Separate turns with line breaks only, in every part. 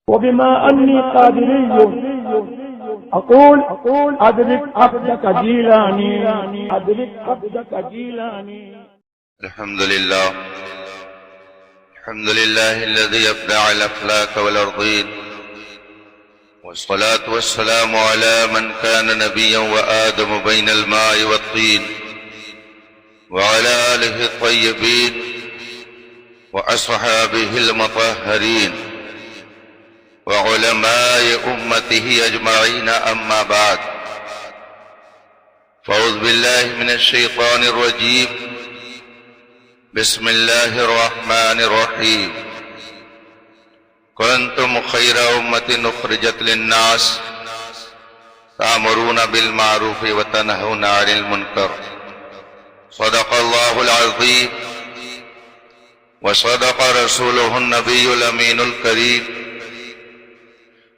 وبما أني قادري أقول أدرك عبدك جيلاني أدرك عبدك جيلاني.
الحمد لله الذي أبدع الأفلاك والأرضين، والصلاة والسلام على من كان نبيا وآدم بين الماء والطين، وعلى آله الطيبين وأصحابه المطهرين وعلماء أمته أجمعين، أما بعد، فأعوذ بالله من الشيطان الرجيم. بسم الله الرحمن الرحيم. كنتم خير أمة أخرجت للناس تأمرون بالمعروف وتنهون عن المنكر. صدق الله العظيم وصدق رسوله النبي الأمين الكريم،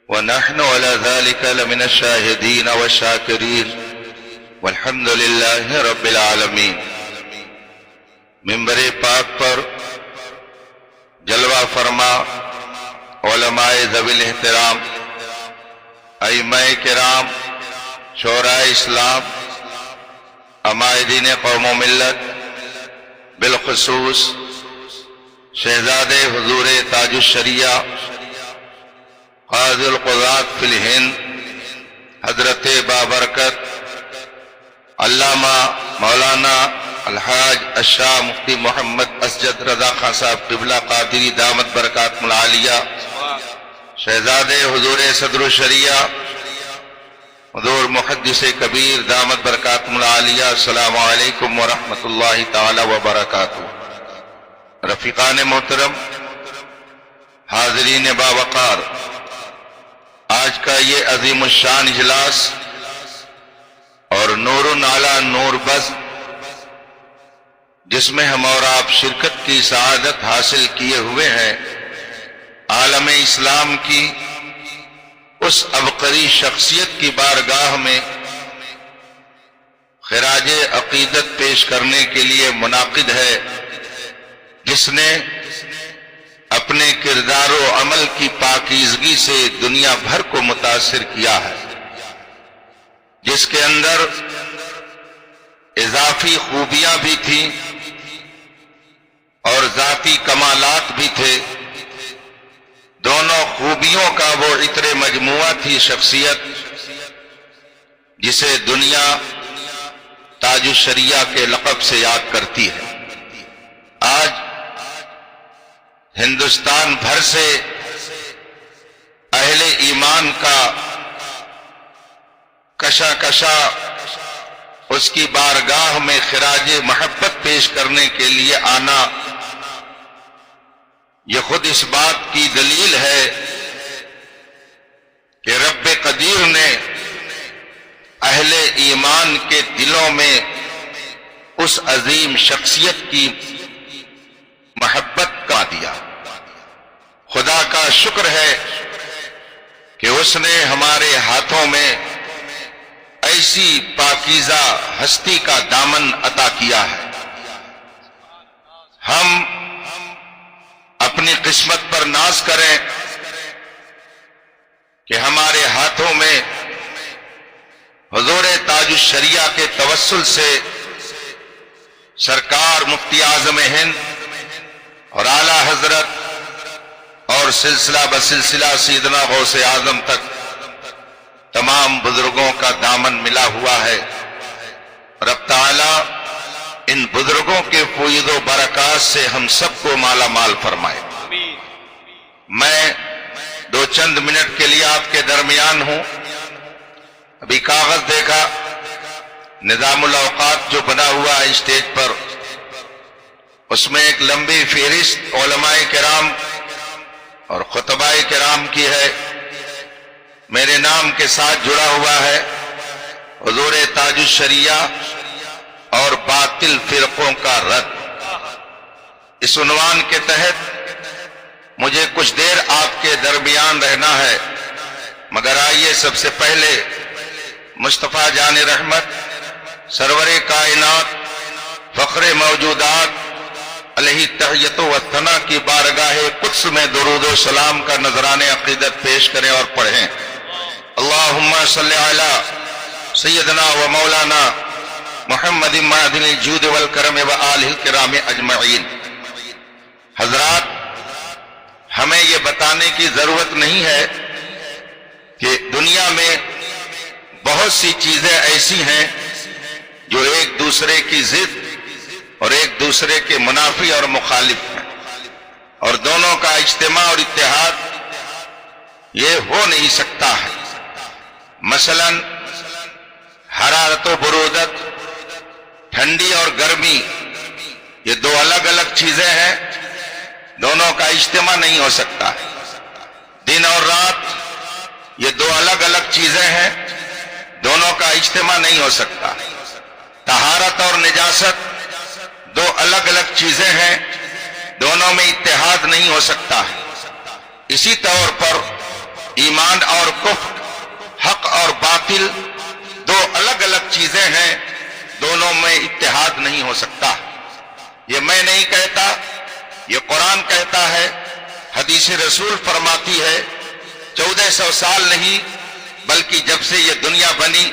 ونحن على ذلك لمن الشاهدين والشاكرين، والحمد لله رب العالمین. ممبر پاک پر جلوہ فرما علماء ذوی الاحترام، ائمہ کرام، شعراء اسلام، عمائدین قوم و ملت، بالخصوص شہزاد حضور تاج الشریعہ قاضی القضات فی الہند حضرت بابرکت علامہ مولانا الحاج الشاہ مفتی محمد اسجد رضا خان صاحب قبلہ قادری دامت برکاتہم العالیہ، شہزاد حضور صدر الشریعہ حضور محدث کبیر دامت برکاتہم العالیہ، السلام علیکم ورحمۃ اللہ تعالی وبرکاتہ. رفیقان محترم، حاضرین باوقار، آج کا یہ عظیم الشان اجلاس اور نور علی نور بز، جس میں ہم اور آپ شرکت کی سعادت حاصل کیے ہوئے ہیں، عالم اسلام کی اس عبقری شخصیت کی بارگاہ میں خراج عقیدت پیش کرنے کے لیے منعقد ہے، جس نے اپنے کردار و عمل کی پاکیزگی سے دنیا بھر کو متاثر کیا ہے، جس کے اندر اضافی خوبیاں بھی تھیں اور ذاتی کمالات بھی تھے. دونوں خوبیوں کا وہ عطر مجموعہ تھی شخصیت، جسے دنیا تاج الشریعہ کے لقب سے یاد کرتی ہے. آج ہندوستان بھر سے اہل ایمان کا کشا اس کی بارگاہ میں خراج محبت پیش کرنے کے لیے آنا، یہ خود اس بات کی دلیل ہے کہ رب قدیر نے اہل ایمان کے دلوں میں اس عظیم شخصیت کی محبت کا دیا. خدا کا شکر ہے کہ اس نے ہمارے ہاتھوں میں ایسی پاکیزہ ہستی کا دامن عطا کیا ہے. ہم اپنی قسمت پر ناز کریں کہ ہمارے ہاتھوں میں حضور تاج الشریعہ کے توسل سے سرکار مفتی اعظم ہند اور اعلی حضرت اور سلسلہ بسلسلہ سیدنا غوث اعظم تک تمام بزرگوں کا دامن ملا ہوا ہے. رب تعالی ان بزرگوں کے فیض و برکات سے ہم سب کو مالا مال فرمائے. میں دو چند منٹ کے لیے آپ کے درمیان ہوں. ابھی کاغذ دیکھا، نظام الاوقات جو بنا ہوا ہے اسٹیج پر، اس میں ایک لمبی فہرست علماء کرام اور خطباء کرام کی ہے. میرے نام کے ساتھ جڑا ہوا ہے حضور تاج الشریعہ اور باطل فرقوں کا رد. اس عنوان کے تحت مجھے کچھ دیر آپ کے درمیان رہنا ہے، مگر آئیے سب سے پہلے مصطفیٰ جان رحمت، سرور کائنات، فخر موجودات، علیہ تحیت و ثنا کی بارگاہ قدس میں درود و سلام کا نذران عقیدت پیش کریں اور پڑھیں۔ اللہم صلی علی سیدنا و مولانا محمد معدن الجود والکرم و آلہ الکرام اجمعین۔ حضرات، ہمیں یہ بتانے کی ضرورت نہیں ہے کہ دنیا میں بہت سی چیزیں ایسی ہیں جو ایک دوسرے کی ضد اور ایک دوسرے کے منافی اور مخالف ہیں، اور دونوں کا اجتماع اور اتحاد یہ ہو نہیں سکتا ہے۔ مثلا حرارت و برودت، ٹھنڈی اور گرمی، یہ دو الگ الگ چیزیں ہیں، دونوں کا اجتماع نہیں ہو سکتا ہے۔ دن اور رات، یہ دو الگ الگ چیزیں ہیں، دونوں کا اجتماع نہیں ہو سکتا۔ طہارت اور نجاست دو الگ الگ چیزیں ہیں، دونوں میں اتحاد نہیں ہو سکتا ہے۔ اسی طور پر ایمان اور کفر، حق اور باطل دو الگ الگ چیزیں ہیں، دونوں میں اتحاد نہیں ہو سکتا۔ یہ میں نہیں کہتا، یہ قرآن کہتا ہے، حدیث رسول فرماتی ہے۔ 1400 سال نہیں بلکہ جب سے یہ دنیا بنی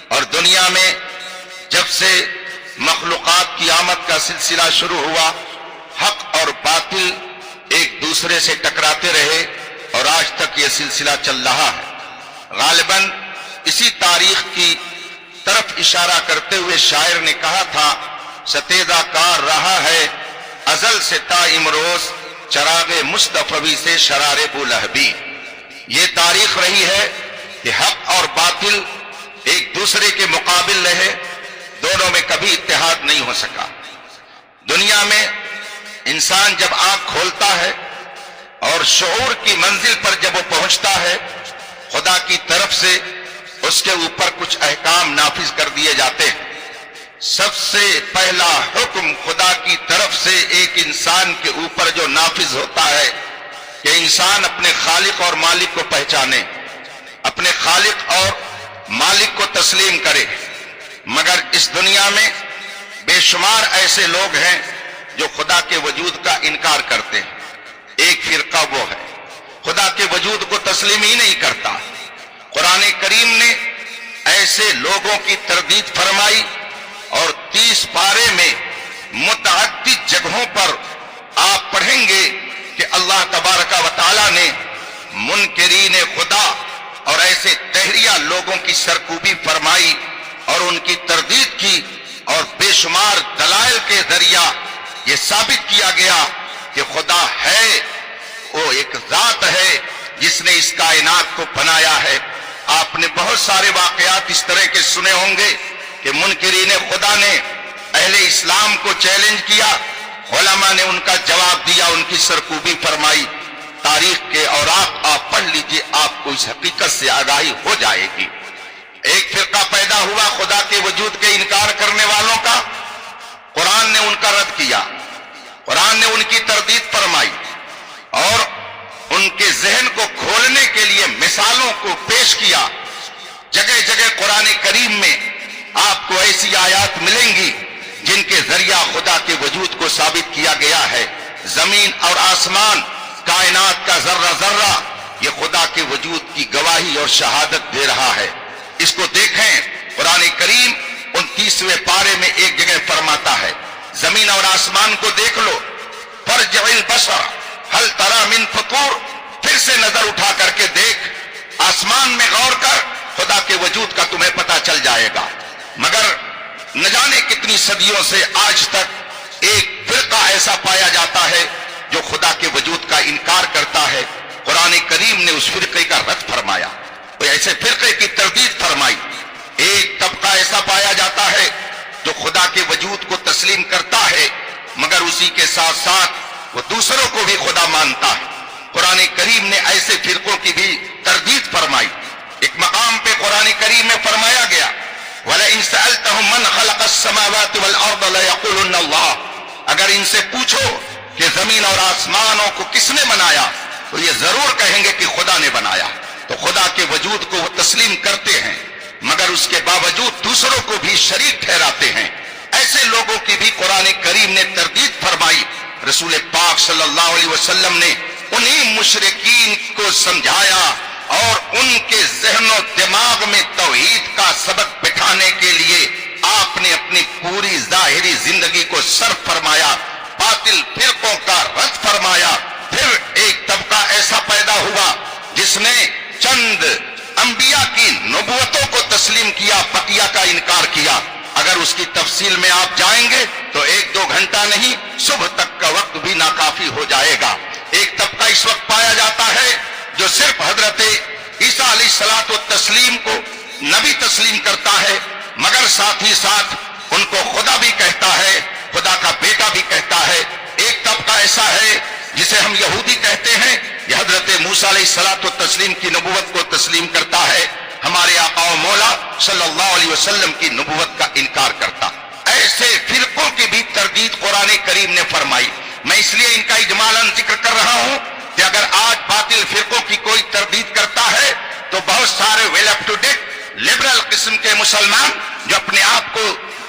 اور دنیا میں جب سے مخلوقات کی آمد کا سلسلہ شروع ہوا، حق اور باطل ایک دوسرے سے ٹکراتے رہے اور آج تک یہ سلسلہ چل رہا ہے۔ غالباً اسی تاریخ کی طرف اشارہ کرتے ہوئے شاعر نے کہا تھا، ستیزہ کار رہا ہے ازل سے تا امروز، چراغ مصطفی سے شرار بولہبی۔ یہ تاریخ رہی ہے کہ حق اور باطل ایک دوسرے کے مقابل رہے، دونوں میں کبھی اتحاد نہیں ہو سکا۔ دنیا میں انسان جب آنکھ کھولتا ہے اور شعور کی منزل پر جب وہ پہنچتا ہے، خدا کی طرف سے اس کے اوپر کچھ احکام نافذ کر دیے جاتے ہیں۔ سب سے پہلا حکم خدا کی طرف سے ایک انسان کے اوپر جو نافذ ہوتا ہے کہ انسان اپنے خالق اور مالک کو پہچانے، اپنے خالق اور مالک کو تسلیم کرے۔ مگر اس دنیا میں بے شمار ایسے لوگ ہیں جو خدا کے وجود کا انکار کرتے ہیں۔ ایک فرقہ وہ ہے خدا کے وجود کو تسلیم ہی نہیں کرتا۔ قرآن کریم نے ایسے لوگوں کی تردید فرمائی اور 30 پارے میں متعدد جگہوں پر آپ پڑھیں گے کہ اللہ تبارک و تعالی نے منکرین خدا اور ایسے دہریہ لوگوں کی سرکوبی فرمائی اور ان کی تردید کی، اور بے شمار دلائل کے ذریعہ یہ ثابت کیا گیا کہ خدا ہے، وہ ایک ذات ہے جس نے اس کائنات کو بنایا ہے۔ آپ نے بہت سارے واقعات اس طرح کے سنے ہوں گے کہ منکرین خدا نے اہل اسلام کو چیلنج کیا، علماء نے ان کا جواب دیا، ان کی سرکوبی فرمائی۔ تاریخ کے اوراق آپ پڑھ لیجئے، آپ کو اس حقیقت سے آگاہی ہو جائے گی۔ ایک فرقہ پیدا ہوا خدا کے وجود کے انکار کرنے والوں کا، قرآن نے ان کا رد کیا، قرآن نے ان کی تردید فرمائی اور ان کے ذہن کو کھولنے کے لیے مثالوں کو پیش کیا۔ جگہ جگہ قرآن کریم میں آپ کو ایسی آیات ملیں گی جن کے ذریعہ خدا کے وجود کو ثابت کیا گیا ہے۔ زمین اور آسمان، کائنات کا ذرہ ذرہ یہ خدا کے وجود کی گواہی اور شہادت دے رہا ہے۔ اس کو دیکھیں، قرآن کریم 29ویں پارے میں ایک جگہ فرماتا ہے، زمین اور آسمان کو دیکھ لو، فرجع البصر ہل تری من فطور، پھر سے نظر اٹھا کر کے دیکھ، آسمان میں غور کر، خدا کے وجود کا تمہیں پتہ چل جائے گا۔ مگر نہ جانے کتنی صدیوں سے آج تک ایک فرقہ ایسا پایا جاتا ہے جو خدا کے وجود کا انکار کرتا ہے۔ قرآن کریم نے اس فرقے کا رد فرمایا، ایسے فرقے کی تردید فرمائی۔ ایک طبقہ ایسا پایا جاتا ہے جو خدا کے وجود کو تسلیم کرتا ہے، مگر اسی کے ساتھ ساتھ وہ دوسروں کو بھی خدا مانتا ہے۔ قرآن کریم نے ایسے فرقوں کی بھی تردید فرمائی۔ ایک مقام پہ قرآن کریم میں فرمایا گیا، وَلَئِن سَأَلْتَهُم مَّنْ خَلَقَ السَّمَاوَاتِ وَالْأَرْضَ لَيَقُولُنَّ اللَّهُ، اگر ان سے پوچھو کہ زمین اور آسمانوں کو کس نے بنایا تو یہ ضرور کہیں گے کہ خدا نے بنایا۔ تو خدا کے وجود کو وہ تسلیم کرتے ہیں، مگر اس کے باوجود دوسروں کو بھی شریک ٹھہراتے ہیں۔ ایسے لوگوں کی بھی قرآن کریم نے تردید فرمائی. رسول پاک صلی اللہ علیہ وسلم نے انہی مشرکین کو سمجھایا اور ان کے ذہن و دماغ میں توحید کا سبق بٹھانے کے لیے آپ نے اپنی پوری ظاہری زندگی کو صرف فرمایا، باطل فرقوں کا رد فرمایا. پھر ایک طبقہ ایسا پیدا ہوا جس نے چند انبیاء کی نبوتوں کو تسلیم کیا، بقیہ کا انکار کیا. اگر اس کی تفصیل میں آپ جائیں گے تو 1-2 گھنٹہ نہیں، صبح تک کا وقت بھی ناکافی ہو جائے گا. ایک طبقہ اس وقت پایا جاتا ہے جو صرف حضرت عیسیٰ علیہ الصلوۃ والتسلیم کو نبی تسلیم کرتا ہے، مگر ساتھ ہی ساتھ ان کو خدا بھی کہتا ہے، خدا کا بیٹا بھی کہتا ہے. ایک طبقہ ایسا ہے جسے ہم یہودی کہتے ہیں، یہ حضرت موسیٰ علیہ الصلوۃ والتسلیم کی نبوت کو تسلیم کرتا ہے، ہمارے آقا و مولا صلی اللہ علیہ وسلم کی نبوت کا انکار کرتا. ایسے فرقوں کی بھی تردید قرآن کریم نے فرمائی. میں اس لیے ان کا اجمالاً ذکر کر رہا ہوں کہ اگر آج باطل فرقوں کی کوئی تردید کرتا ہے تو بہت سارے well up to date liberal قسم کے مسلمان جو اپنے آپ کو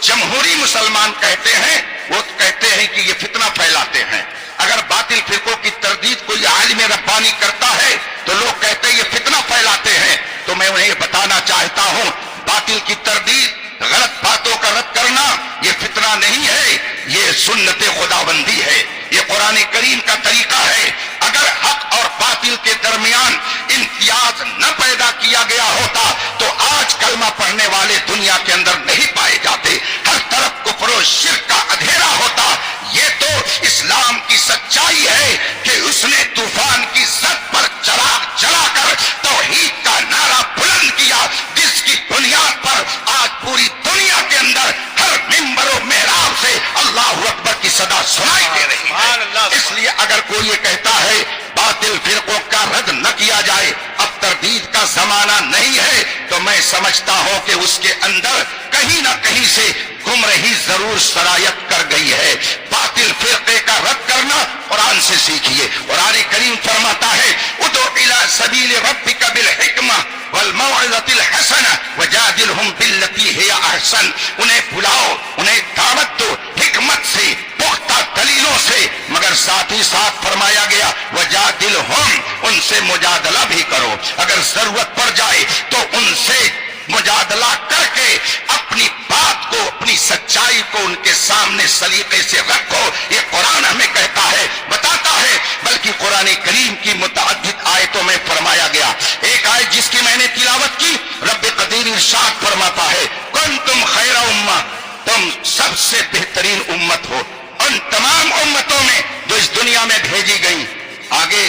جمہوری مسلمان کہتے ہیں، وہ کہتے ہیں کہ یہ فتنہ پھیلاتے ہیں. اگر باطل فرقوں کی تردید کوئی عالم ربانی کرتا ہے تو لوگ کہتے ہیں یہ فتنہ پھیلاتے ہیں. تو میں انہیں یہ بتانا چاہتا ہوں، باطل کی تردید، غلط باتوں کا رد کرنا یہ فتنہ نہیں ہے، یہ سنت خداوندی ہے، یہ قرآن کریم کا طریقہ ہے. اگر حق اور باطل کے درمیان امتیاز نہ پیدا کیا گیا ہوتا تو آج کلمہ پڑھنے والے دنیا کے اندر نہیں پائے جاتے، ہر طرف کفر و شرک کا اندھیرا ہوتا. یہ تو اسلام کی سچائی ہے کہ اس نے طوفان کی سطح پر چراغ جلا کر توحید کا نعرہ بلند کیا، جس کی بنیاد پر آج پوری دنیا کے اندر ہر منبر و محراب سے اللہ اکبر کی صدا سنائی دے رہی ہے. اس لیے اگر کوئی یہ کہتا ہے باطل فرقوں کا رد نہ کیا جائے، اب تردید کا زمانہ نہیں ہے، تو میں سمجھتا ہوں کہ اس کے اندر کہیں نہ کہیں سے گمراہی ضرور سرایت کر گئی ہے. باطل فرقے کا رد کرنا قرآن سے سیکھیے. قرآن کریم فرماتا ہے ادعو الی سبیل ربک بالحکمہ والموعظۃ الحسنہ وجادلہم باللتی ہی احسن. انہیں بلاؤ، انہیں دعوت دو حکمت سے، پختہ دلیلوں سے، مگر ساتھ ہی ساتھ فرمایا گیا وجادلہم، ان سے مجادلہ بھی کرو. اگر ضرورت پڑ جائے تو ان سے مجادلہ کر کے اپنی بات کو، اپنی سچائی کو ان کے سامنے سلیقے سے رکھو. یہ قرآن ہمیں کہتا ہے، بتاتا ہے. بلکہ قرآن کریم کی متعدد آیتوں میں فرمایا گیا. ایک آیت جس کی میں نے تلاوت کی، رب قدیر ارشاد فرماتا ہے کنتم خیر امہ، تم سب سے بہترین امت ہو ان تمام امتوں میں جو اس دنیا میں بھیجی گئی. آگے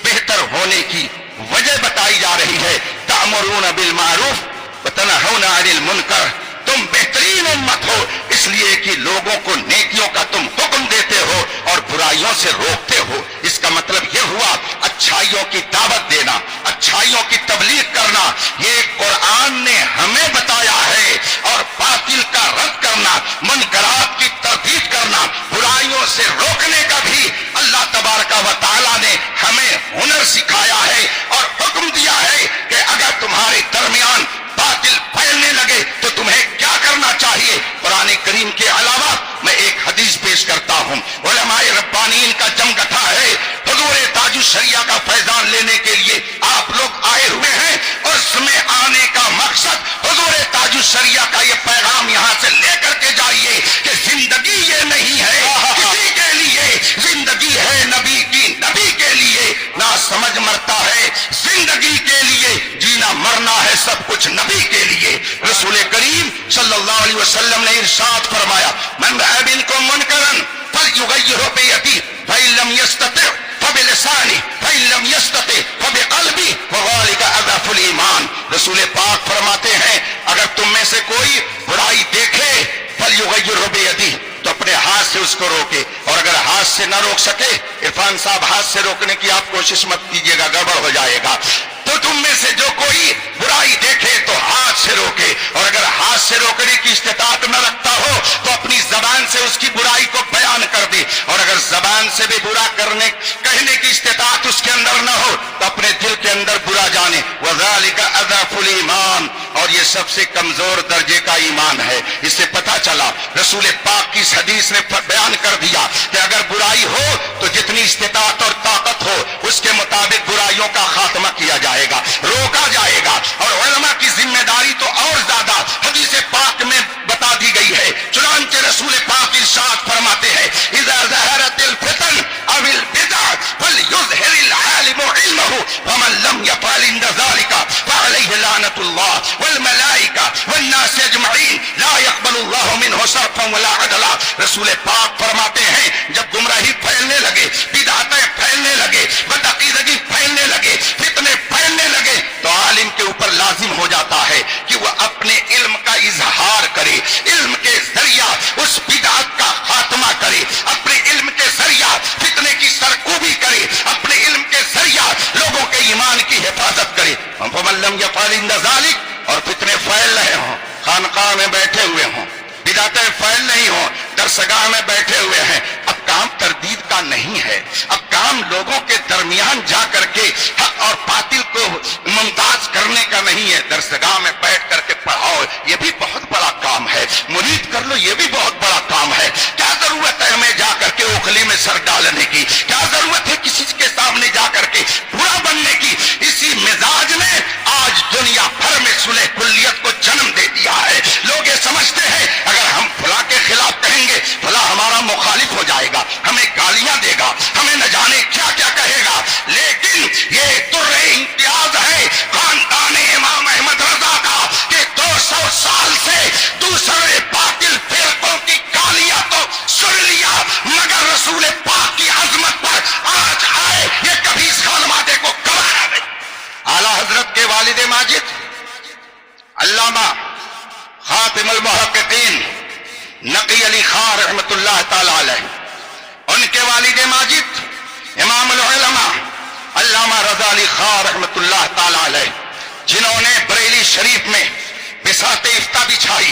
بہتر ہونے کی وجہ بتائی جا رہی ہے، تأمرون بالمعروف وتنہون عن المنکر. تم بہترین امت ہو اس لیے کہ لوگوں کو نیکیوں کا تم حکم دیتے ہو اور برائیوں سے روکتے ہو. اس کا مطلب یہ ہوا اچھائیوں کی دعوت دینا، اچھائیوں کی تبلیغ کرنا. یہ قرآن نے ہمیں بتایا ہے. اور باطل کا رد کرنا، منکرات کی تردید کرنا، برائیوں سے روکنے کا بھی اللہ تبارک و تعالی نے ہمیں ہنر سکھایا ہے اور حکم دیا ہے کہ اگر تمہارے درمیان باطل پھیلنے لگے تو تمہیں کیا کرنا چاہیے. قرآن کریم کے علاوہ میں ایک حدیث پیش کرتا ہوں. علماء ربانیین کا جمگٹھا ہے. حضور تاج الشریعہ کا فیضان لینے کے لیے آپ لوگ آئے ہوئے ہیں اور اس میں آنے کا مقصد حضور تاج الشریعہ کا یہ پیغام یہاں سے لے کر کے جائیے کہ زندگی یہ نہیں ہے کسی کے لیے، زندگی ہے نبی کی، نبی کے لیے. نہ سمجھ مرتا ہے زندگی کے لیے، جینا مرنا ہے سب کچھ نبی کے لیے. رسول کریم صلی اللہ علیہ وسلم نے ارشاد فرمایا من رأى منکم منکرا فلیغیرہ بیدیہ فإن لم یستطع فبلسانہ فإن لم یستطع فبقلبہ وذلک اضعف الایمان. رسول پاک فرماتے ہیں اگر تم میں سے کوئی برائی دیکھے فلیغیرہ بیدیہ تو اپنے ہاتھ سے اس کو روکے، اور اگر ہاتھ سے نہ روک سکے، عرفان صاحب ہاتھ سے روکنے کی آپ کوشش مت کیجیے گا، گڑبڑ ہو جائے گا. تو تم میں سے جو کوئی برائی دیکھے تو ہاتھ سے روکے، اور اگر ہاتھ سے روکنے کی استطاعت نہ رکھتا ہو تو اپنی زبان سے اس کی برائی کو بیان کر دے، اور اگر زبان سے بھی برا کہنے کی استطاعت اس کے اندر نہ ہو تو اپنے دل کے اندر اندر برا جانے، وذالک اضعف الایمان، اور یہ سب سے کمزور درجے کا ایمان ہے۔ اس سے پتہ چلا رسول پاک کی اس حدیث نے بیان کر دیا کہ اگر برائی ہو تو جتنی استطاعت اور طاقت ہو اس کے مطابق برائیوں کا خاتمہ کیا جائے گا، روکا جائے گا، اور علماء کی ذمہ داری تو اور زیادہ حدیث پاک میں بتا دی گئی ہے۔ چنانچہ رسول پاک ارشاد فرماتے ہیں اذا ظہرت الفتن او البدع فلیظہر العالم علمہ ومن لم یفعل عند ذلك فعلیہ لعنۃ اللہ والملائکہ والناس اجمعین لا يقبل اللہ منہ صرفا ولا عدلا۔ رسول پاک فرماتے ہیں جب گمراہی پھیلنے لگے، بدعتیں پھیلنے لگے، بدعقیدگی پھیلنے لگے، فتنے پھیلنے لگے، تو عالم کے اوپر لازم ہو جاتا ہے کہ وہ اپنے علم کا اظہار کرے، علم کے ذریعہ اس بدعت کا خاتمہ کرے، اپنے علم کے ذریعہ فتنے کی سرکوبی کرے، اپنے علم کے ذریعہ لوگوں کے ایمان کی حفاظت کرے۔ فمن لم یفعل عند ذلک، اور فتنے پھیل رہے ہوں، خانقاہ میں بیٹھے ہوئے ہوں، بدعتیں پھیل نہیں ہوں، درسگاہ میں بیٹھے ہوئے ہیں، اب کام تردید کا نہیں ہے، اب کام لوگوں کے درمیان جا کر کے حق اور باطل کو ممتاز کرنے کا نہیں ہے۔ درسگاہ میں بیٹھ کر کے پڑھاؤ، یہ بھی بہت بڑا کام ہے، مرید کر لو، یہ بھی بہت بڑا کام ہے۔ کیا ضرورت ہے ہمیں جا کر کے اوکھلی میں سر ڈالنے کی؟ کیا ضرورت ہے کسی کے سامنے جا کر کے برا بننے کی؟ اسی مزاج نے آج دنیا بھر میں صلح کلیت کو جنم دے دیا ہے۔ لوگ یہ سمجھتے ہیں اگر ہم فلاں کے خلاف کہیں گے فلاں ہمارا مخالف ہو جائے گا، ہمیں گالیاں دے گا، ہمیں نہ جانے کیا کیا کہے گا، لیکن یہ در امتیاز ہے خاندان امام احمد رضا کا کہ 200 سال سے دوسرے باطل فرقوں کی گالیاں تو سن لیا، مگر رسول پاک کی عظمت پر آج آئے یہ کبھی اس خانوادے کو گوارا نہیں۔ اعلیٰ حضرت کے والد ماجد علامہ خاتم المحققین نقی علی خان رحمت اللہ تعالی علیہ، ان کے والد ماجد امام العلماء علامہ رضا علی خان رحمت اللہ تعالی علیہ، جنہوں نے بریلی شریف میں بساط افتاء بچھائی،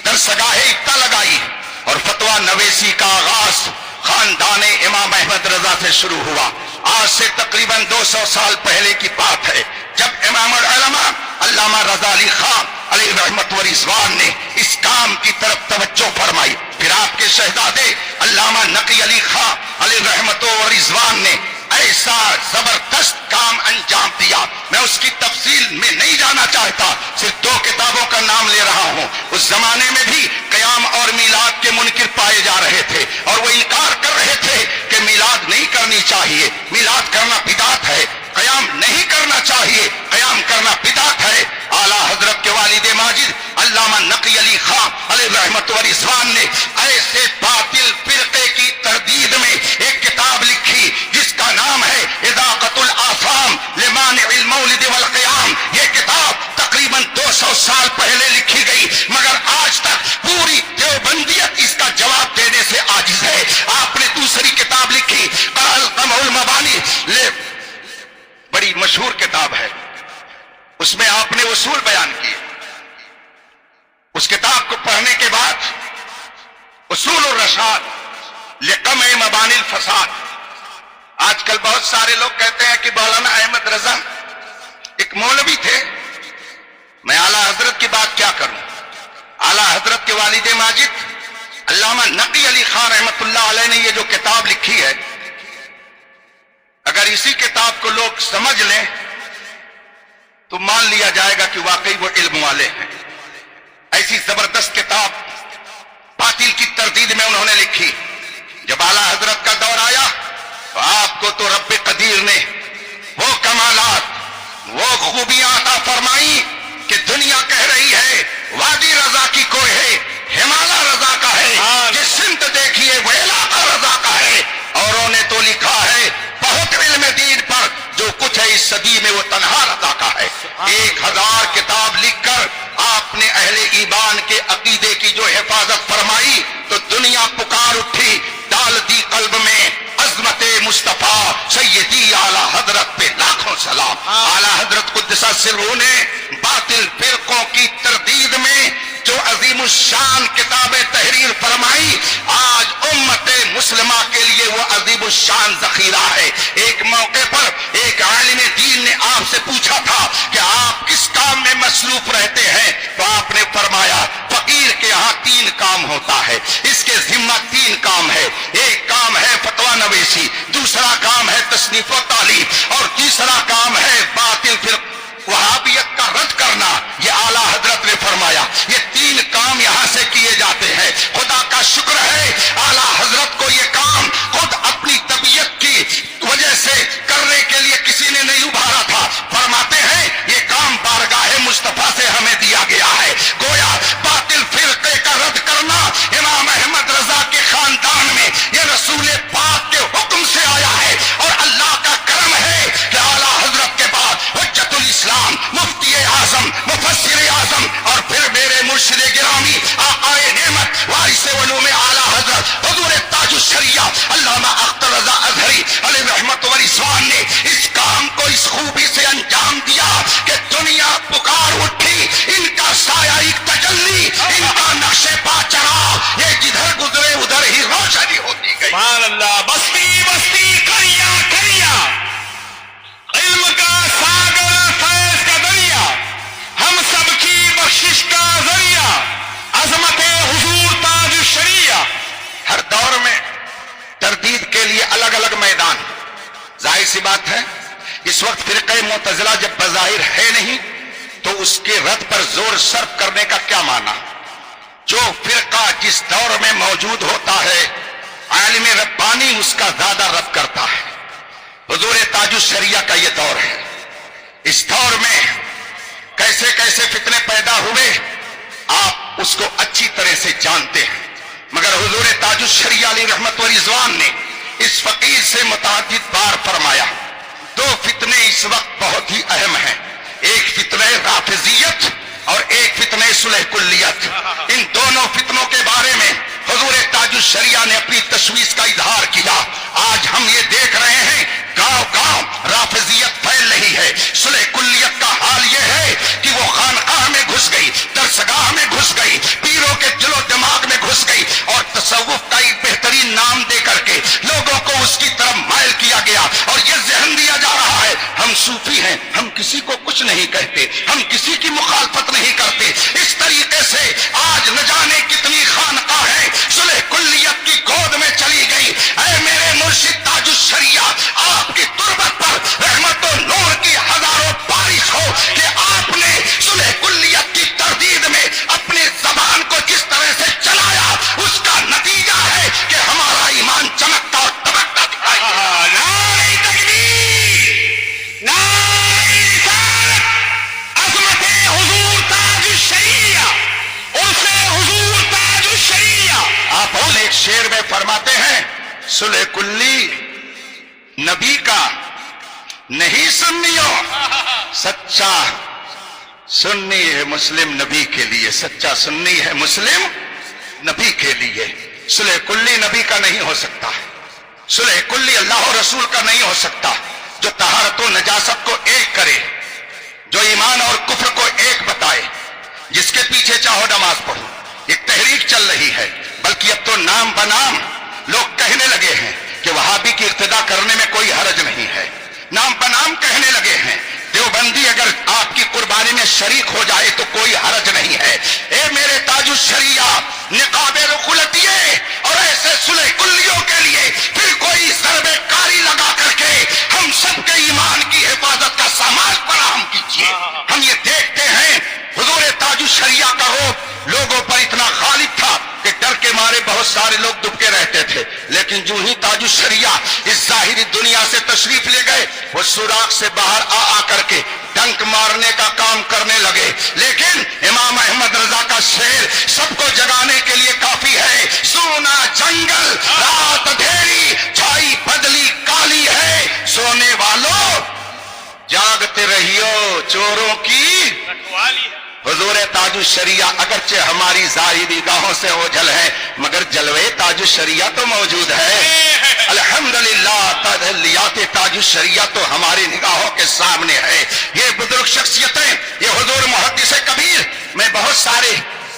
درسگاہ افتاء لگائی، اور فتویٰ نویسی کا آغاز خاندان امام احمد رضا سے شروع ہوا۔ آج سے تقریباً 200 سال پہلے کی بات ہے جب امام العلماء علامہ رضا علی خان علیہ رحمت و رضوان نے اس کام کی طرف توجہ فرمائی، پھر آپ کے شہزادے علامہ نقی علی خان علیہ رحمت و رضوان نے ایسا زبردست کام انجام دیا۔ میں اس کی تفصیل میں نہیں جانا چاہتا، صرف 2 کتابوں کا نام لے رہا ہوں۔ اس زمانے میں بھی قیام اور میلاد کے منکر پائے جا رہے تھے، اور وہ انکار کر رہے تھے کہ میلاد نہیں کرنی چاہیے، میلاد کرنا بدعت ہے، قیام نہیں کرنا چاہیے، قیام کرنا بدعت ہے۔ اعلیٰ حضرت کے والد ماجد علامہ نقی علی خان علیہ رحمت و رضوان نے ایسے باطل فرقے کی تردید میں ایک کتاب لکھی جس کا نام ہے اضاقۃ الآثام لمانع المولد والقیام۔ یہ کتاب تقریباً 200 سال پہلے لکھی گئی، مگر آج تک پوری دیوبندیت اس کا جواب دینے سے عاجز ہے۔ آپ نے دوسری کتاب لکھی قمع المبانی، بڑی مشہور کتاب ہے، اس میں آپ نے اصول بیان کیے۔ اس کتاب کو پڑھنے کے بعد اصول الرشاد لقمع مبانی الفساد، آج کل بہت سارے لوگ کہتے ہیں کہ مولانا احمد رضا ایک مولوی تھے، میں اعلیٰ حضرت کی بات کیا کروں۔ اعلیٰ حضرت کے والد ماجد علامہ نقی علی خان رحمت اللہ علیہ نے یہ جو کتاب لکھی ہے، اگر اسی کتاب کو لوگ سمجھ لیں تو مان لیا جائے گا کہ واقعی وہ علم والے ہیں۔ ایسی زبردست کتاب باطل کی تردید میں انہوں نے لکھی۔ جب اعلیٰ حضرت کا دور آیا تو آپ کو تو رب قدیر نے وہ کمالات، وہ خوبیاں عطا فرمائی کہ دنیا کہہ رہی ہے وادی رضا کی کوئی ہے، ہمالیہ رضا کا ہے، یہ سمت دیکھیے وہ علاقہ رضا کا ہے۔ اوروں نے تو لکھا ہے بہت علم دین پر، جو کچھ ہے اس صدی میں وہ تنہا رضا کا ہے۔ 1000 کتاب لکھ کر آپ نے اہل ایمان کے عقیدے کی جو حفاظت فرمائی تو دنیا پکار اٹھی، ڈال دی قلب میں عظمت مصطفیٰ سیدی اعلیٰ حضرت پہ لاکھوں سلام۔ اعلیٰ حضرت قدس سرہ نے باطل فرقوں کی تردید میں جو عظیم الشان کتابیں تحریر فرمائی، آج امت مسلمہ کے لیے وہ عظیم الشان ذخیرہ ہے۔ ایک موقع پر ایک عالم دین نے آپ سے پوچھا تھا کہ آپ کس کام میں مصروف رہتے ہیں، تو آپ نے فرمایا فقیر کے ہاں 3 کام ہوتا ہے، اس کے ذمہ 3 کام ہے۔ ایک کام ہے فتویٰ نویسی، دوسرا کام ہے تصنیف و تعلیم، اور تیسرا کام ہے باطل وہابیت کا رد کرنا۔ یہ اعلیٰ حضرت نے فرمایا یہ 3 کام یہاں سے کیے جاتے ہیں۔ خدا کا شکر ہے اعلیٰ حضرت کو یہ کام خود اپنی طبیعت کی وجہ سے کرنے کے لیے کسی نے نہیں ابھارا تھا۔ فرماتے ہیں یہ کام بارگاہ مصطفیٰ سے ہمیں دیا گیا ہے۔ گویا باطل فرقے کا رد کرنا امام احمد رضا کے خاندان میں یہ رسول پاک کے حکم سے آیا ہے، اور اللہ کا کرم ہے کہ اعلیٰ حضرت کے بعد حجت الاسلام، مفتی اعظم، مفسر اعظم، اور پھر میرے مرشد گرامی آقائے نعمت وارث علوم اعلیٰ حضرت حضور تاج الشریعہ علامہ اختر رضا اظہری علیہ رحمت و رضوان نے اس کام کو اس خوبی سے انجام دیا کہ دنیا پکار اٹھی، ان کا سایہ ایک تجلی، ان کا نقش پا چڑھا، یہ جدھر گزرے ادھر ہی روشنی ہوتی گئی۔
سبحان اللہ۔ بستی بستی کریا کریا، علم کا ساگر فیض کا دریا، ہم سب کی بخشش کا ذریعہ، عظمت حضور تاج الشریعہ۔
ہر دور میں تردید کے لیے الگ الگ میدان، ظاہر سی بات ہے اس وقت فرقہ معتزلہ جب بظاہر ہے نہیں تو اس کے رد پر زور صرف کرنے کا کیا معنی؟ جو فرقہ جس دور میں موجود ہوتا ہے عالم ربانی اس کا زیادہ رد کرتا ہے۔ حضور تاج الشریعہ کا یہ دور ہے، اس دور میں کیسے کیسے فتنے پیدا ہوئے آپ اس کو اچھی طرح سے جانتے ہیں، مگر حضور تاج الشریعہ علیہ رحمت و رضوان نے اس فقیر سے متعدد بار فرمایا 2 فتنے اس وقت بہت ہی اہم ہیں، ایک فتنہ رافضیت اور ایک فتنہ صلح کلیت۔ ان دونوں فتنوں کے بارے میں حضور تاج الشریعہ نے اپنی تشویش کا اظہار کیا۔ آج ہم یہ دیکھ رہے ہیں گاؤں گاؤں رافضیت پھیل رہی ہے، صلح کلیت کا حال یہ ہے کہ وہ خانقاہ میں گھس گئی، درسگاہ میں گھس گئی، پیروں کے دل و دماغ میں گھس گئی، اور تصوف کا ایک بہترین نام دے کر کے لوگوں کو اس کی طرف مائل کیا گیا، اور یہ ذہن دیا جا رہا ہے ہم صوفی ہیں، ہم کسی کو کچھ نہیں کہتے، ہم کسی کی مخالفت نہیں کرتے۔ اس طریقے سے آج نہ جانے کتنی خانقاہیں صلح کلیت کی گود میں چلی گئی۔ اے میرے مرشد تاج الشریعہ، آپ کی تربت پر رحمت و نور کی ہزاروں بارش ہو کہ آپ نے صلح کلیت کی تردید میں اپنی زبان کو جس طرح سے چلایا اس کا نتیجہ ہے کہ ہمارا ایمان چمکتا اور دمکتا دکھائی دے رہا ہے۔
نعرہ تکبیر، نعرہ رسالت، عظمت حضور تاج الشریعہ، عرف حضور تاج الشریعہ۔
آپ ایک شعر میں فرماتے ہیں صلح کلی نبی کا نہیں سنیوں، سچا سنی ہے مسلم نبی کے لیے، سچا سنی ہے مسلم نبی کے لیے۔ صلح کلی نبی کا نہیں ہو سکتا، صلح کلی اللہ و رسول کا نہیں ہو سکتا، جو طہارت و نجاست کو ایک کرے، جو ایمان اور کفر کو ایک بتائے، جس کے پیچھے چاہو نماز پڑھو۔ ایک تحریک چل رہی ہے، بلکہ اب تو نام بنام لوگ کہنے لگے ہیں کہ وہابی کی اقتدا کرنے میں کوئی حرج نہیں ہے، نام بنام کہنے لگے ہیں دیوبندی اگر آپ کی قربانی میں شریک ہو جائے تو کوئی حرج نہیں ہے۔ اے میرے تاج الشریعہ، نقاب رقلتیے اور ایسے صلح کلیوں کے لیے پھر کوئی ضرب کاری لگا کر کے ہم سب کے ایمان کی حفاظت کا سامان فراہم کیجیے۔ ہم یہ دیکھتے ہیں حضور تاج الشریعہ کا روپ لوگوں پر اتنا غالب تھا کہ ڈر کے مارے بہت سارے لوگ دبکے رہتے تھے، لیکن جو ہی تاج الشریعہ اس ظاہری دنیا سے تشریف لے گئے وہ سوراخ سے باہر آ کر کے ڈنک مارنے کا کام کرنے لگے۔ لیکن امام احمد رضا کا شعر سب کو جگانے کے لیے کافی ہے۔ سونا جنگل رات اندھیری چھائی بدلی کالی ہے، سونے والوں جاگتے رہیو چوروں کی
رکھوالی ہے۔
حضور تاج الشریعہ اگرچہ ہماری ظاہری نگاہوں سے اوجھل ہے مگر جلوے تاج الشریعہ تو موجود ہے۔ الحمدللہ تجلیات تاج الشریعہ تو ہماری نگاہوں کے سامنے ہے۔ یہ بزرگ شخصیتیں، یہ حضور محدث کبیر، میں بہت سارے